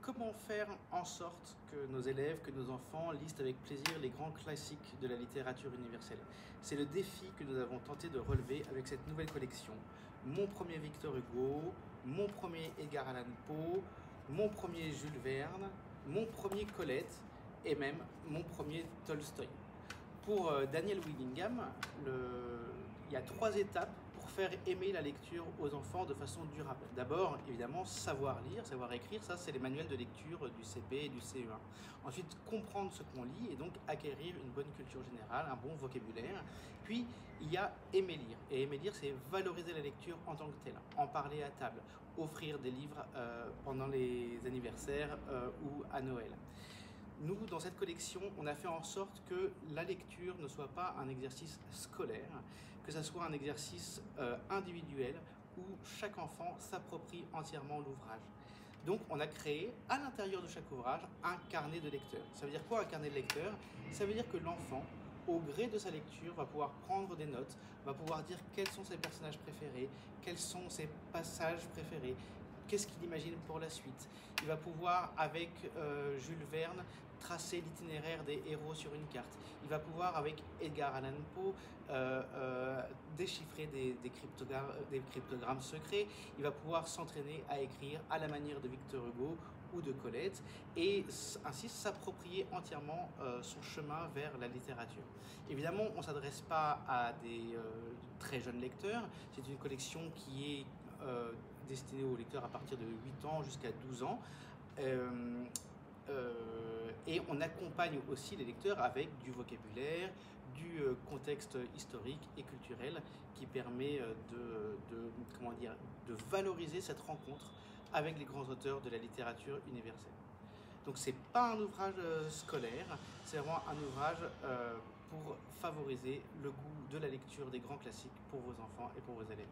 Comment faire en sorte que nos élèves, que nos enfants lisent avec plaisir les grands classiques de la littérature universelle? C'est le défi que nous avons tenté de relever avec cette nouvelle collection. Mon premier Victor Hugo, mon premier Edgar Allan Poe, mon premier Jules Verne, mon premier Colette et même mon premier Tolstoï. Pour Daniel Willingham, il y a 3 étapes pour faire aimer la lecture aux enfants de façon durable. D'abord, évidemment, savoir lire, savoir écrire, ça c'est les manuels de lecture du CP et du CE1. Ensuite, comprendre ce qu'on lit et donc acquérir une bonne culture générale, un bon vocabulaire. Puis, il y a aimer lire. Et aimer lire, c'est valoriser la lecture en tant que telle, en parler à table, offrir des livres pendant les anniversaires ou à Noël. Nous, dans cette collection, on a fait en sorte que la lecture ne soit pas un exercice scolaire, que ça soit un exercice individuel où chaque enfant s'approprie entièrement l'ouvrage. Donc, on a créé à l'intérieur de chaque ouvrage un carnet de lecteur. Ça veut dire quoi un carnet de lecteur? Ça veut dire que l'enfant, au gré de sa lecture, va pouvoir prendre des notes, va pouvoir dire quels sont ses personnages préférés, quels sont ses passages préférés, qu'est-ce qu'il imagine pour la suite. Il va pouvoir, avec Jules Verne, tracer l'itinéraire des héros sur une carte. Il va pouvoir, avec Edgar Allan Poe, déchiffrer des cryptogrammes secrets. Il va pouvoir s'entraîner à écrire à la manière de Victor Hugo ou de Colette et ainsi s'approprier entièrement son chemin vers la littérature. Évidemment, on ne s'adresse pas à des très jeunes lecteurs. C'est une collection qui est destinée aux lecteurs à partir de 8 ans jusqu'à 12 ans. Et on accompagne aussi les lecteurs avec du vocabulaire, du contexte historique et culturel qui permet de valoriser cette rencontre avec les grands auteurs de la littérature universelle. Donc c'est pas un ouvrage scolaire, c'est vraiment un ouvrage pour favoriser le goût de la lecture des grands classiques pour vos enfants et pour vos élèves.